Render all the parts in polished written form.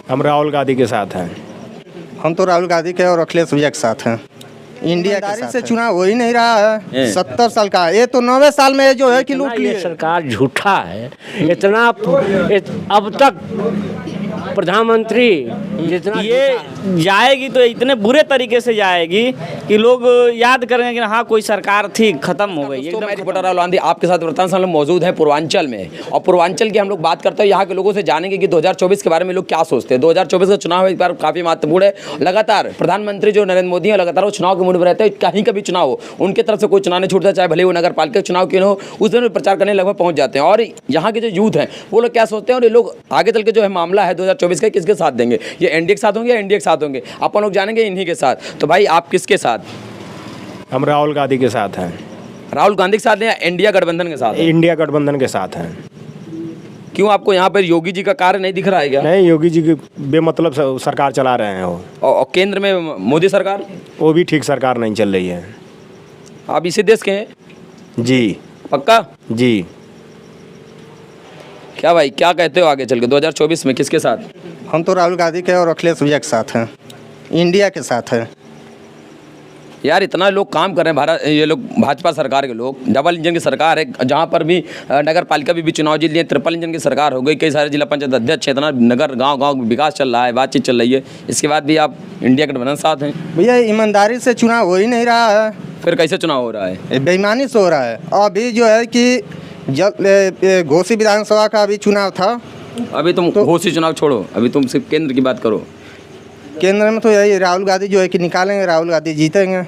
हम राहुल गांधी के साथ हैं। हम तो राहुल गांधी के और अखिलेश भैया के साथ हैं। इंडिया के साथ से चुनाव हो ही नहीं रहा है। 70 साल का ये तो 9वें साल में जो है कि लूट लिए। सरकार झूठा है इतना। अब तक प्रधानमंत्री जितना ये जाएगी तो इतने बुरे तरीके से जाएगी कि लोग याद करेंगे कि हाँ कोई सरकार थी, खत्म हो गई। तो मैं रिपोर्टर राहुल गांधी आपके साथ वर्तमान समय मौजूद है पूर्वांचल में, और पूर्वांचल की हम लोग बात करते हैं। यहाँ के लोगों से जानेंगे कि 2024 के बारे में लोग क्या सोचते हैं। 2024 का चुनाव इस बार काफी महत्वपूर्ण है। लगातार प्रधानमंत्री जो नरेंद्र मोदी है लगातार वो चुनाव के मूड में रहते हैं। कहीं का भी चुनाव हो उनके तरफ से कोई चुनाव नहीं छूटता, चाहे भले वो नगर पालिका चुनाव क्यों हो, उस दिन प्रचार करने लगभग पहुंच जाते हैं। और यहाँ के जो यूथ हैं वो लोग क्या सोचते हैं, और ये लोग आगे चल के जो है मामला है 2024 का किसके साथ देंगे, ये एनडीए के साथ होंगे या एनडीए के साथ होंगे, अपन लोग जानेंगे इन्हीं के साथ। तो भाई आप किसके साथ? हम राहुल गांधी के साथ हैं। राहुल गांधी के साथ हैं या इंडिया गठबंधन के साथ? इंडिया गठबंधन के साथ हैं। क्यों आपको यहाँ पर योगी जी का कार्य नहीं दिख रहा है क्या? नहीं, योगी जी की बेमतलब सरकार चला रहे हैं वो। और केंद्र में मोदी सरकार, वो भी ठीक सरकार नहीं चल रही है। आप इसी देश के हैं? जी पक्का जी। क्या भाई क्या कहते हो आगे चल के 2024 में किसके साथ? हम तो राहुल गांधी के और अखिलेश भैया के साथ हैं। इंडिया के साथ है। यार इतना लोग काम कर रहे हैं भारत, ये लोग भाजपा सरकार के लोग, डबल इंजन की सरकार है, जहाँ पर भी नगर पालिका भी चुनाव जीत लिए, ट्रिपल इंजन की सरकार हो गई, कई सारे जिला पंचायत अध्यक्ष, इतना नगर गांव गांव विकास चल रहा है, बातचीत चल रही है, इसके बाद भी आप इंडिया गठबंधन साथ हैं। भैया ईमानदारी से चुनाव हो ही नहीं रहा है। फिर कैसे चुनाव हो रहा है? बेईमानी से हो रहा है। अभी जो है कि जब घोसी विधानसभा का अभी चुनाव था। अभी तुम घोसी चुनाव छोड़ो, अभी तुम सिर्फ केंद्र की बात करो। केंद्र में तो यही राहुल गांधी जो है कि निकालेंगे, राहुल गांधी जीतेंगे।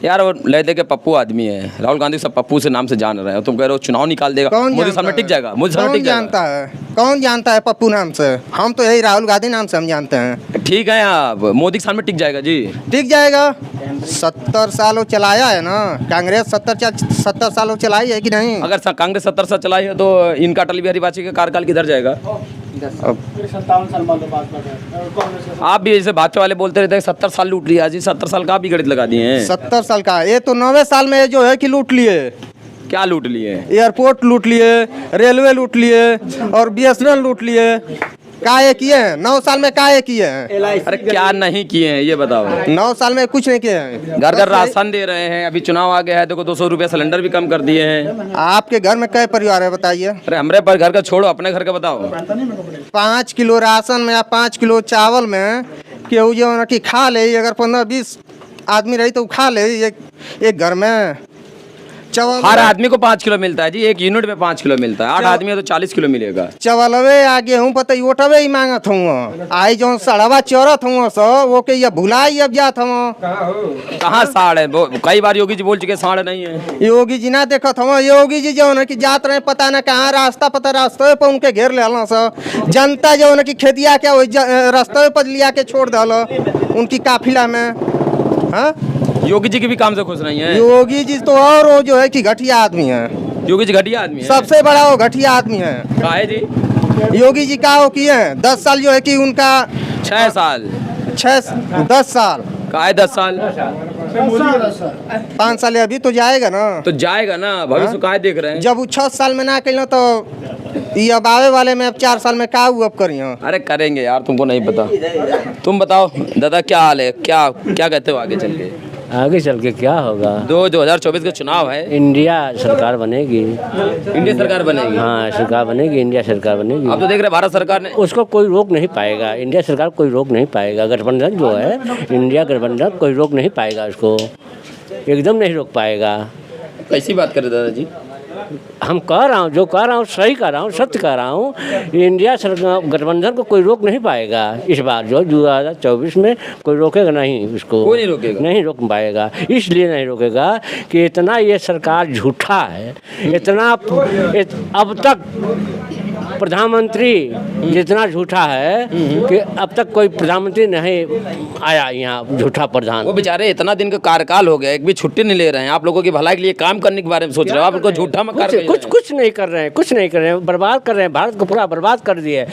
यार वो लहदे के पप्पू आदमी है, राहुल गांधी सब पप्पू से नाम से जान रहे हो, तुम कह रहे हो चुनाव निकाल देगा, मोदी सामने टिक जाएगा, मोदी सामने टिक जाएगा। कौन जानता है पप्पू नाम से? हम तो यही राहुल गांधी नाम से हम जानते हैं। ठीक है, आप मोदी के सामने टिक जाएगा जी, टिक जाएगा। 70 साल वो चलाया है ना कांग्रेस, 70 साल वो चलाई है कि नहीं? अगर कांग्रेस 70 साल चलाई है तो इनका अटल बिहारी वाजपेयी का कार्यकाल किधर जाएगा? 57 साल आप भी जैसे भाजपा वाले बोलते रहते हैं 70 साल लूट लिया जी, 70 साल का आप भी गणित लगा दिए हैं। 70 साल का ये तो 9वें साल में जो है कि लूट लिए। क्या लूट लिए? एयरपोर्ट लूट लिए, रेलवे लूट लिए और बीएसएनएल लूट लिए। काहे किए हैं 9 साल में? काहे किए हैं? अरे क्या नहीं किए हैं ये बताओ। 9 साल में कुछ नहीं किए हैं। घर घर राशन दे रहे हैं, अभी चुनाव आ गया है, देखो 200 रुपया सिलेंडर भी कम कर दिए हैं। आपके घर में कई परिवार है बताइए? अरे हमारे पर घर का छोड़ो, अपने घर का बताओ। 5 किलो राशन में या 5 किलो चावल में केहू जो है कि खा ले, अगर 15-20 आदमी रही तो खा ले एक घर में। हर आदमी को 5 किलो मिलता है जी, एक यूनिट में 5 किलो मिलता है, 8 आदमी है तो 40 किलो मिलेगा। चवलवे आगे हूँ पता ओटवे ही मांगत हूँ। आई जो सड़वा चौरत हूँ सो वो के ये भुलाई अब जात हूँ। कहाँ साड़ है? कई बार योगी जी बोल चुके साड़ नहीं है। योगी जी ना देखत हूँ। योगी जी जो है कि जात रहे पता न कहाँ रास्ता पता रास्ते पे उनके घेर ले सो। जनता जो है कि खेतिया क्या रास्ते पर लिया के छोड़ दल उनकी काफिला में। हाँ योगी जी के भी काम से खुश नहीं है। योगी जी तो और वो जो है कि घटिया आदमी है। योगी जी घटिया आदमी है, सबसे बड़ा वो घटिया आदमी है। काहे जी? योगी जी का वो किए हैं 10 साल जो है कि उनका 6 साल 10 साल काहे 10 साल 5 साल अभी तो जाएगा ना। तो जाएगा ना, भविष्य काहे देख रहे हैं? जब वो 6 साल में ना कल तो ये अब आवे वाले में अब 4 साल में का अब करिए। अरे करेंगे यार, तुमको नहीं पता। तुम बताओ दादा क्या हाल है, क्या कहते हो आगे चल के? आगे चल के क्या होगा? 2024 का चुनाव है, इंडिया सरकार बनेगी। इंडिया सरकार बनेगी? हाँ सरकार बनेगी, इंडिया सरकार बनेगी। आप तो देख रहे भारत सरकार ने, उसको कोई रोक नहीं पाएगा, इंडिया सरकार कोई रोक नहीं पाएगा। गठबंधन जो है इंडिया गठबंधन कोई रोक नहीं पाएगा, उसको एकदम नहीं रोक पाएगा। कैसी बात कर रहे दादाजी? हम कह रहा हूँ, जो कह रहा हूँ सही कह रहा हूँ, सत्य कह रहा हूँ। इंडिया सरकार गठबंधन को कोई रोक नहीं पाएगा इस बार। जो 2024 में कोई रोकेगा नहीं उसको, कोई नहीं रोकेगा, नहीं रोक पाएगा। इसलिए नहीं रोकेगा कि इतना ये सरकार झूठा है, इतना अब तक प्रधानमंत्री जितना झूठा है कि अब तक कोई प्रधानमंत्री नहीं आया यहाँ, झूठा प्रधान। वो बेचारे इतना दिन का कार्यकाल हो गया, एक भी छुट्टी नहीं ले रहे हैं। आप लोगों की भलाई के लिए काम करने के बारे में सोच रहे हो, आप उनको झूठा में कुछ नहीं कर रहे हैं, कुछ नहीं कर रहे हैं, बर्बाद कर रहे हैं, भारत को पूरा बर्बाद कर दिए।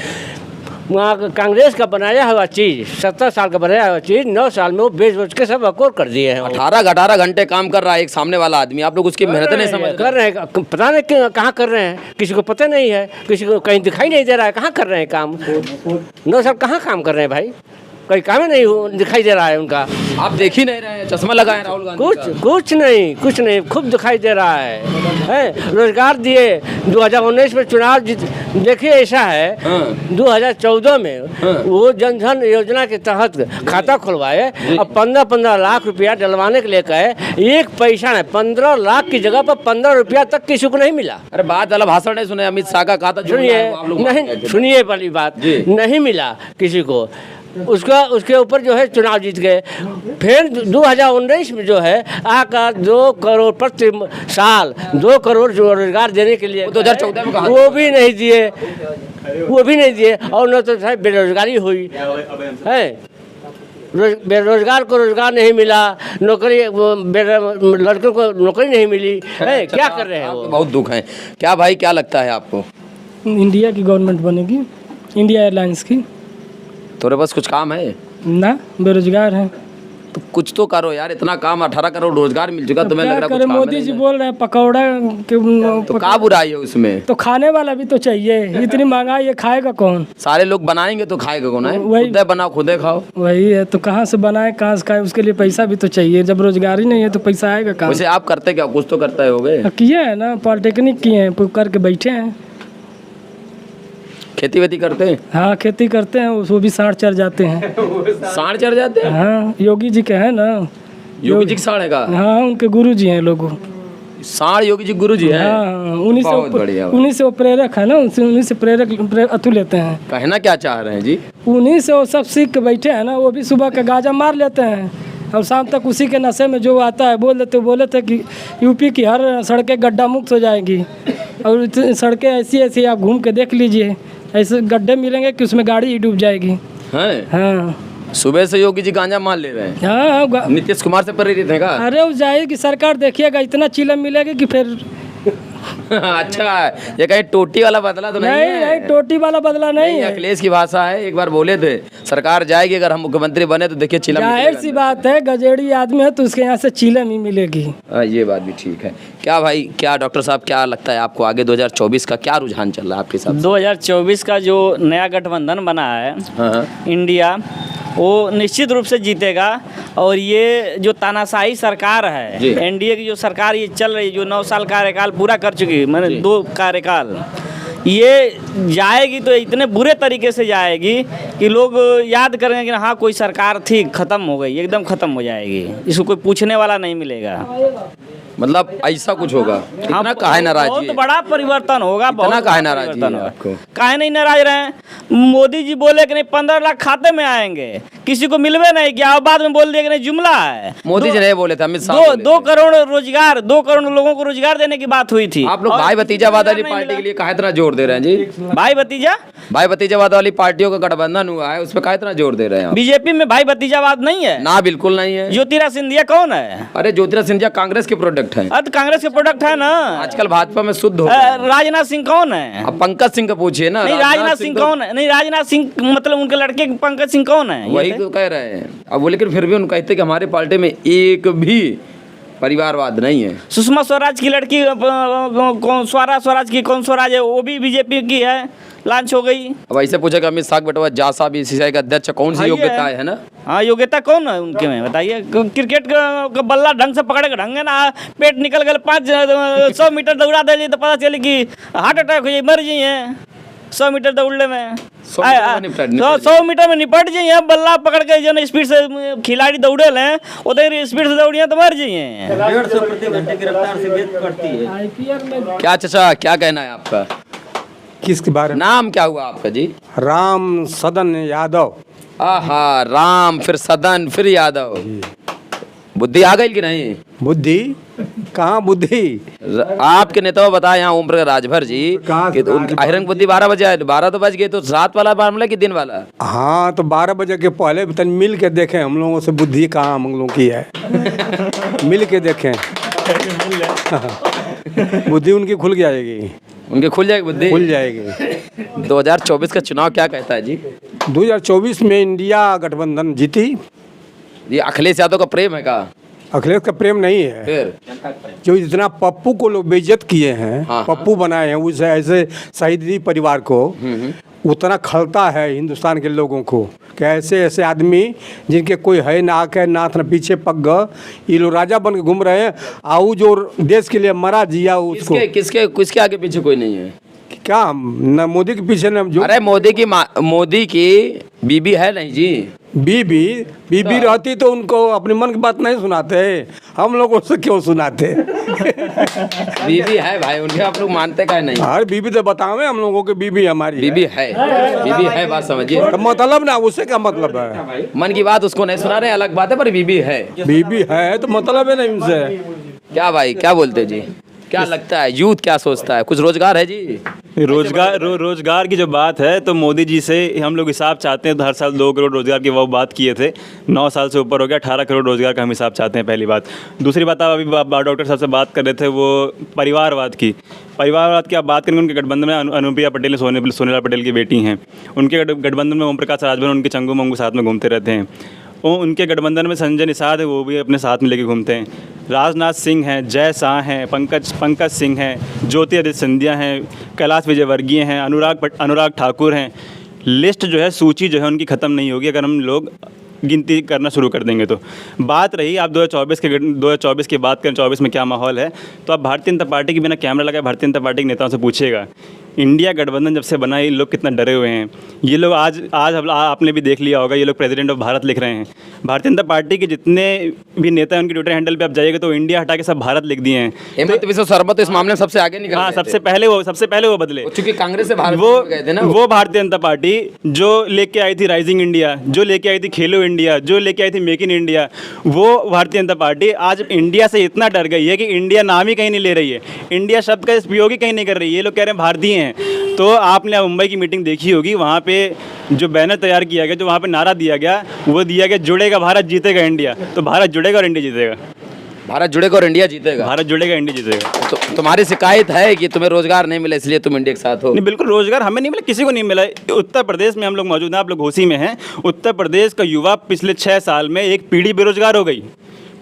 वहाँ कांग्रेस का बनाया हुआ चीज़ 70 साल का बनाया हुआ चीज़ 9 साल में वो बेच के सब अकोर कर दिए हैं। 18 घंटे काम कर रहा है एक सामने वाला आदमी, आप लोग उसकी मेहनत नहीं समझ कर रहे हैं, पता नहीं कहाँ कर रहे हैं, किसी को पता नहीं है, किसी को कहीं दिखाई नहीं दे रहा है कहाँ कर रहे हैं काम। 9 साल कहाँ काम कर रहे हैं भाई, कोई काम ही नहीं दिखाई दे रहा है उनका। आप देख ही नहीं रहे हैं, चश्मा लगाए राहुल गांधी कुछ नहीं खूब दिखाई दे रहा है। रोजगार दिए 2019 में चुनाव देखिए ऐसा है। 2014 में वो जन धन योजना के तहत खाता खुलवाए, अब 15-15 लाख रुपया डलवाने के लिए कहे, एक पैसा नहीं, 15 लाख की जगह पर 15 रुपया तक किसी को नहीं मिला। अरे बात वाला भाषण नहीं सुने, अमित शाह का कहा था, सुनिए वाली बात, नहीं मिला किसी को, उसके ऊपर जो है चुनाव जीत गए। फिर 2019 में जो है आकर 2 करोड़ प्रति साल 2 करोड़ जो रोजगार देने के लिए 2014 में कहा वो भी नहीं दिए और न तो साहब बेरोजगारी हुई है। बेरोजगार को रोजगार नहीं मिला, नौकरी लड़कों को नौकरी नहीं मिली है। क्या कर रहे हैं वो? बहुत दुख है। क्या भाई क्या लगता है आपको? इंडिया की गवर्नमेंट बनेगी, इंडिया एयरलाइंस की। थोड़े पास कुछ काम है ना, बेरोजगार है तो कुछ तो करो यार, इतना काम 18 करोड़ रोजगार मिल चुका, तुम्हें लग रहा है कुछ काम मोदी जी बोल रहे हैं पकौड़ा तो क्या बुराई है उसमें? तो खाने वाला भी तो चाहिए, इतनी महंगाई है, खाएगा कौन? सारे लोग बनाएंगे तो खाएगा कौन है? वही खुदे बनाओ खुदे खाओ। वही है, तो कहाँ से बनाए कहाँ से खाए, उसके लिए पैसा भी तो चाहिए। जब रोजगार ही नहीं है तो पैसा आएगा कहाँ? वैसे आप करते क्या, कुछ तो करते होगे? किए है ना, पॉलिटेक्निक किए हैं, करके बैठे हैं। खेती वेती करते हैं? हाँ खेती करते हैं, वो भी साढ़ चढ़ जाते हैं। साढ़ चढ़ जाते हैं? हाँ योगी जी के हैं ना। योगी जी साढ़ का? हाँ उनके गुरु जी हैं लोग। साढ़ योगी जी गुरु जी हैं? हाँ उन्हीं से वो प्रेरक है ना, उन्हीं से प्रेरक अतु लेते हैं। कहना क्या चाह रहे हैं जी? उन्हीं से वो सब सीख के बैठे हैं ना। वो भी सुबह का गाजा मार लेते हैं और शाम तक उसी के नशे में जो आता है बोले थे कि यूपी की हर सड़कें गड्ढा मुक्त हो जाएगी। और सड़कें ऐसी आप घूम के देख लीजिए, ऐसे गड्ढे मिलेंगे कि उसमें गाड़ी ही डूब जाएगी। हाँ सुबह से योगी जी गांजा मान ले रहे हैं। हाँ नीतीश कुमार से प्रेरित है का? अरे वो जाएगी सरकार, देखिएगा इतना चिलम मिलेगी कि फिर अच्छा ये कहीं टोटी वाला बदला तो नहीं है? नहीं टोटी वाला बदला नहीं है। अखिलेश की भाषा है, एक बार बोले थे सरकार जाएगी अगर हम मुख्यमंत्री बने तो देखिए चिलम। जाहिर सी बात है, गजेड़ी आदमी है तो उसके यहाँ से चिलम ही मिलेगी। ये बात भी ठीक है। क्या भाई क्या डॉक्टर साहब क्या लगता है आपको, आगे 2024 का क्या रुझान चल रहा है आपके साथ? 2024 का जो नया गठबंधन बना है इंडिया, वो निश्चित रूप से जीतेगा। और ये जो तानाशाही सरकार है, एनडीए की जो सरकार ये चल रही, जो 9 साल कार्यकाल पूरा कर चुकी है, मैंने 2 कार्यकाल, ये जाएगी तो इतने बुरे तरीके से जाएगी कि लोग याद करेंगे कि हाँ कोई सरकार थी, ख़त्म हो गई, एकदम ख़त्म हो जाएगी, इसको कोई पूछने वाला नहीं मिलेगा। मतलब ऐसा कुछ होगा? इतना काहे नाराज? बहुत बड़ा परिवर्तन होगा। इतना काहे नाराज आपको? काहे नहीं नाराज रहे? मोदी जी बोले कि नहीं 15 लाख खाते में आएंगे, किसी को मिलवे नहीं किया, बाद में बोल दिया कि नहीं जुमला है। मोदी जी नहीं बोले थे, अमित शाह 2 करोड़ रोजगार, 2 करोड़ लोगों को रोजगार देने की बात हुई थी। आप लोग भाई भतीजावाद वाली पार्टी के लिए काहे इतना जोर दे रहे हैं जी? भाई भतीजावाद वाली पार्टियों का गठबंधन हुआ है, उस पर काहे इतना जोर दे रहे हैं? बीजेपी में भाई भतीजावाद नहीं है ना, बिल्कुल नहीं है। ज्योतिरादित्य सिंधिया कौन है? अरे ज्योतिरादित्य सिंधिया कांग्रेस के प्रोडक्ट है। अब कांग्रेस के प्रोडक्ट है ना, आजकल भाजपा में शुद्ध हो। राजनाथ सिंह कौन है? अब पंकज सिंह को पूछिए ना। नहीं राजनाथ सिंह कौन है? नहीं राजनाथ सिंह मतलब उनके लड़के पंकज सिंह कौन है? वही तो कह रहे हैं। अब वो लेकिन फिर भी उन कहते कि हमारे पार्टी में एक भी परिवारवाद नहीं है। सुषमा स्वराज की लड़की स्वराज की कौन स्वराज है, वो भी बीजेपी की है, लॉन्च हो गई। अब ऐसे पूछा कि अमित शाह बेटा जासा बीसीसीआई का अध्यक्ष कौन सी योग्यता है ना? हाँ योग्यता कौन है उनके में बताइए? क्रिकेट का बल्ला ढंग से पकड़े के ढंग है ना, पेट निकल गए 500 मीटर दौड़ा दे तो पता चले कि हार्ट अटैक हो जाए, मर जाइए 100 मीटर दौड़ने में। 100 मीटर में निपट जाइए, बल्ला पकड़ के जो स्पीड से खिलाड़ी दौड़े लें उधर स्पीड से दौड़िए तो मर जाइए। 150 प्रति घंटे की रफ्तार से वेग बढ़ती है। क्या चाचा क्या कहना है आपका? किसके बारे में? नाम क्या हुआ आपका जी? राम सदन यादव। आहा, राम फिर सदन फिर यादव। बुद्धि आ गई कि नहीं? बुद्धि कहाँ बुद्धि? आपके नेता बताए यहाँ ओम प्रकाश राजभर जी कि उनकी आहिरंग बुद्धि 12 बजे आए, 12 तो बज गए, तो रात वाला मामला कि दिन वाला? हाँ तो 12 बजे के पहले तन मिल के देखें हम लोगों से बुद्धि कहाँ हम लोगों की है। मिल के देखें बुद्धि उनकी खुल जाएगी। उनके खुल जाएगी बुद्धि? खुल जाएगी। 2024 का चुनाव क्या कहता है जी? 2024 में इंडिया गठबंधन जीती। ये अखिलेश यादव का प्रेम है का? अखिलेश का प्रेम नहीं है, फिर जो इतना पप्पू को लोग बेइज्जत किए हैं, हाँ। पप्पू बनाए हैं उस ऐसे शहीदी परिवार को, उतना खलता है हिंदुस्तान के लोगों को कि ऐसे ऐसे आदमी जिनके कोई है ना आँख है नाथ न पीछे पग, ये लोग राजा बन के घूम रहे हैं। आऊ जो देश के लिए मरा जिया उसको किसके आगे पीछे कोई नहीं है क्या, न मोदी के पीछे न जो अरे मोदी की बीबी है नहीं जी। बीबी रहती तो उनको अपने मन की बात नहीं सुनाते, हम लोगों से क्यों सुनाते? बीबी है भाई, उनके आप लोग मानते का नहीं? अरे बीबी तो बतावे हम लोगों की बीबी हमारी बीबी है बात समझिए। तो मतलब ना, उससे क्या मतलब है? मन की बात उसको नहीं सुना रहे, अलग बात है, पर बीबी है तो मतलब है नहीं उनसे। क्या भाई क्या बोलते जी, क्या लगता है यूथ क्या सोचता है? कुछ रोजगार है जी? रोजगार की जो बात है तो मोदी जी से हम लोग हिसाब चाहते हैं। तो हर साल 2 करोड़ रोजगार की वो बात किए थे, 9 साल से ऊपर हो गया, 18 करोड़ रोजगार का हम हिसाब चाहते हैं, पहली बात। दूसरी बात, आप अभी डॉक्टर साहब से बात कर रहे थे वो परिवारवाद की आप बात करेंगे। उनके गठबंधन में अनुप्रिया पटेल सोनीला पटेल की बेटी हैं, उनके गठबंधन में ओम प्रकाश राजभर उनके चंगू मंगू साथ में घूमते रहते हैं। उनके गठबंधन में संजय निषाद है, वो भी अपने साथ में लेके घूमते हैं। राजनाथ सिंह हैं, जय शाह हैं, पंकज सिंह हैं, ज्योतिरादित्य सिंधिया हैं, कैलाश विजयवर्गीय हैं, अनुराग ठाकुर हैं। लिस्ट जो है, सूची जो है उनकी ख़त्म नहीं होगी अगर हम लोग गिनती करना शुरू कर देंगे। तो बात रही आप 2024 की बात करें, 24 में क्या माहौल है, तो आप भारतीय जनता पार्टी के बिना कैमरा लगाए भारतीय जनता पार्टी के नेताओं से पूछिएगा, इंडिया गठबंधन जब से बना ये लोग कितना डरे हुए हैं। ये लोग आज आपने भी देख लिया होगा, ये लोग प्रेसिडेंट ऑफ भारत लिख रहे हैं। भारतीय जनता पार्टी के जितने भी नेता हैं उनके ट्विटर हैंडल पे आप जाइएगा तो इंडिया हटा के सब भारत लिख दिए हैं। हेमंत बिस्वा शर्मा तो इस मामले में सबसे आगे निकल हाँ, गए थे। सबसे पहले वो बदले, क्योंकि कांग्रेस से भारत वो गए थे ना। वो भारतीय जनता पार्टी जो लेके आई थी राइजिंग इंडिया, जो लेके आई थी खेलो इंडिया, जो लेके आई थी मेक इन इंडिया, वो भारतीय जनता पार्टी आज इंडिया से इतना डर गई है कि इंडिया नाम ही कहीं नहीं ले रही है, इंडिया शब्द का उपयोग ही कहीं नहीं कर रही है। ये लोग कह रहे हैं भारतीय हैं। तो आपने मुंबई की मीटिंग देखी होगी, वहाँ पे जो बैनर तैयार किया गया, जो वहाँ पे नारा दिया गया, वो दिया गया जुड़ेगा भारत जीतेगा इंडिया। तो भारत जुड़ेगा और इंडिया जीतेगा। भारत जुड़ेगा और इंडिया जीतेगा। भारत जुड़ेगा, इंडिया जीतेगा। तो तुम्हारी शिकायत है कि तुम्हें रोजगार नहीं मिला इसलिए तुम इंडिया के साथ हो? नहीं, बिल्कुल रोजगार हमें नहीं मिला, किसी को नहीं मिला। उत्तर प्रदेश में हम लोग मौजूद हैं, आप लोग घोसी में हैं। उत्तर प्रदेश का युवा पिछले 6 साल में एक पीढ़ी बेरोजगार हो गई,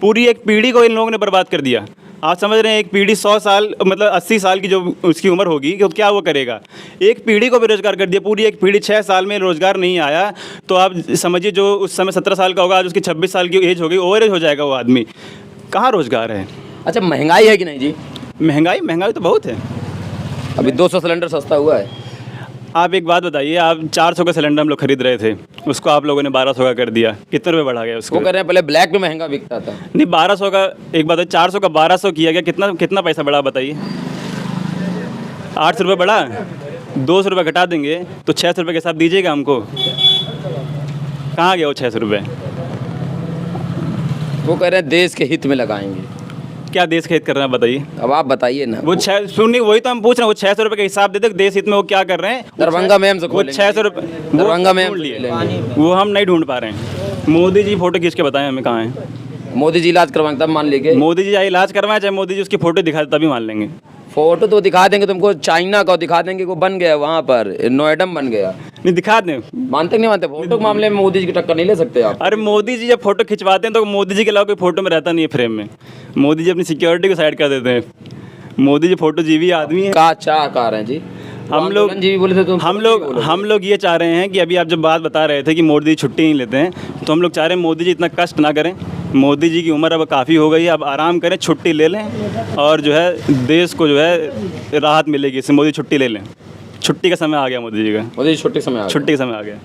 पूरी एक पीढ़ी को इन लोगों ने बर्बाद कर दिया। आप समझ रहे हैं, एक पीढ़ी 100 साल मतलब 80 साल की जो उसकी उम्र होगी, कि क्या वो करेगा? एक पीढ़ी को बेरोजगार कर दिया, पूरी एक पीढ़ी। 6 साल में रोजगार नहीं आया तो आप समझिए जो उस समय 17 साल का होगा, आज उसकी 26 साल की एज हो गई, ओवर एज हो जाएगा वो आदमी। कहाँ रोजगार है? अच्छा, महंगाई है कि नहीं जी? महंगाई तो बहुत है। अभी 200 सिलेंडर सस्ता हुआ है। आप एक बात बताइए, आप 400 का सिलेंडर हम लोग खरीद रहे थे, उसको आप लोगों ने 1200 का कर दिया, कितने रुपए बढ़ा गया उसको? वो कह रहे हैं पहले ब्लैक में महंगा बिकता था। नहीं, 1200 का एक बात है, 400 का 1200 किया गया, कितना पैसा बढ़ा बताइए? 800 रुपये बढ़ा, 200 रुपये घटा देंगे तो 600 रुपये के हिसाब दीजिएगा हमको। कहाँ गया वो 600 रुपये? वो कह रहे हैं देश के हित में लगाएंगे। क्या देश का हित कर रहे हैं बताइए? अब आप बताइए ना। वो सुनिए, वही तो हम पूछ रहे हैं, वो 600 रुपये का हिसाब दे दे, देश हित में वो क्या कर रहे हैं? दरभंगा में हमसे वो 600 रुपये दरभंगा में ढूंढ लिए, वो हम नहीं ढूंढ पा रहे हैं। मोदी जी फोटो खींच के बताएं हमें कहाँ है। मोदी जी इलाज करवाएं तब मान लेंगे। मोदी जी चाहे इलाज करवाएं, चाहे मोदी जी उसकी फोटो दिखा तभी मान लेंगे। फोटो तो दिखा देंगे तुमको, चाइना का दिखा देंगे, वो बन गया वहाँ पर, नोएडा बन गया। नहीं, दिखा दें। मानते नहीं मानते? फोटो के मामले में मोदी जी की टक्कर नहीं ले सकते आप। अरे मोदी जी जब फोटो खिंचवाते हैं तो मोदी जी के अलावा कोई फोटो में रहता नहीं है फ्रेम में। मोदी जी अपनी सिक्योरिटी को साइड कर देते हैं। मोदी जी फोटो जीवी आदमी है। का चाह कह रहे हैं जी? हम लोग जी बोले थे तुम। हम लोग ये चाह रहे हैं कि अभी आप जब बात बता रहे थे कि मोदी जी छुट्टी नहीं लेते हैं, तो हम लोग चाह रहे हैं मोदी जी इतना कष्ट ना करें। मोदी जी की उम्र अब काफ़ी हो गई है, अब आराम करें, छुट्टी ले लें और जो है देश को जो है राहत मिलेगी इससे। मोदी छुट्टी ले लें, छुट्टी का समय आ गया मोदी जी का। मोदी जी छुट्टी का समय आ गया।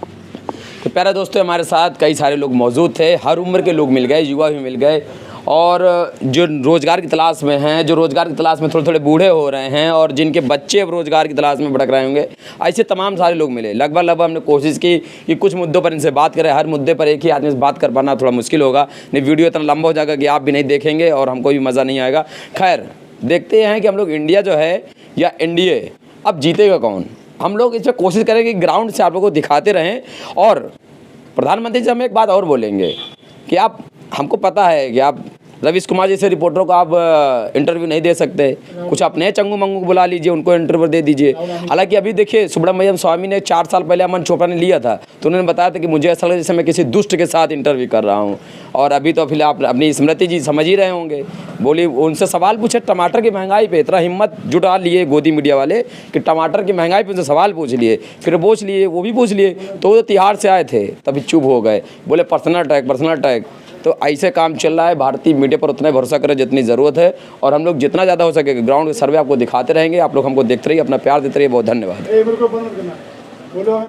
तो प्यारे दोस्तों, हमारे साथ कई सारे लोग मौजूद थे, हर उम्र के लोग मिल गए, युवा भी मिल गए, और जो रोज़गार की तलाश में हैं, जो रोज़गार की तलाश में थोड़े थोड़े बूढ़े हो रहे हैं, और जिनके बच्चे अब रोज़गार की तलाश में भटक रहे होंगे, ऐसे तमाम सारे लोग मिले। लगभग हमने कोशिश की कि कुछ मुद्दों पर इनसे बात करें। हर मुद्दे पर एक ही आदमी से बात कर पाना थोड़ा मुश्किल होगा, नहीं वीडियो इतना लंबा हो जाएगा कि आप भी नहीं देखेंगे और हमको भी मज़ा नहीं आएगा। खैर, देखते हैं कि हम लोग इंडिया जो है या एनडीए अब जीतेगा कौन। हम लोग इस पर कोशिश करेंगे कि ग्राउंड से आप लोगों को दिखाते रहें। और प्रधानमंत्री जी हम एक बात और बोलेंगे कि आप, हमको पता है कि आप रवीश कुमार जैसे रिपोर्टरों को आप इंटरव्यू नहीं दे सकते, कुछ अपने चंगू मंगू को बुला लीजिए, उनको इंटरव्यू दे दीजिए। हालांकि अभी देखिए सुब्रमण्यम स्वामी ने 4 साल पहले अमन चोपड़ा ने लिया था, तो उन्होंने बताया था कि मुझे ऐसा लगा जैसे मैं किसी दुष्ट के साथ इंटरव्यू कर रहा हूँ। और अभी तो फिलहाल अपनी स्मृति जी समझ ही रहे होंगे, बोली उनसे सवाल पूछे टमाटर की महंगाई पे, इतना हिम्मत जुटा लिए गोदी मीडिया वाले कि टमाटर की महंगाई पे उनसे सवाल पूछ लिए, फिर पूछ लिए, वो भी पूछ लिए, तो वो तिहाड़ से आए थे तभी चुप हो गए, बोले पर्सनल अटैक। तो ऐसे काम चल रहा है। भारतीय मीडिया पर उतना भरोसा करें जितनी ज़रूरत है, और हम लोग जितना ज़्यादा हो सके ग्राउंड सर्वे आपको दिखाते रहेंगे। आप लोग हमको देखते रहिए, अपना प्यार देते रहिए। बहुत धन्यवाद।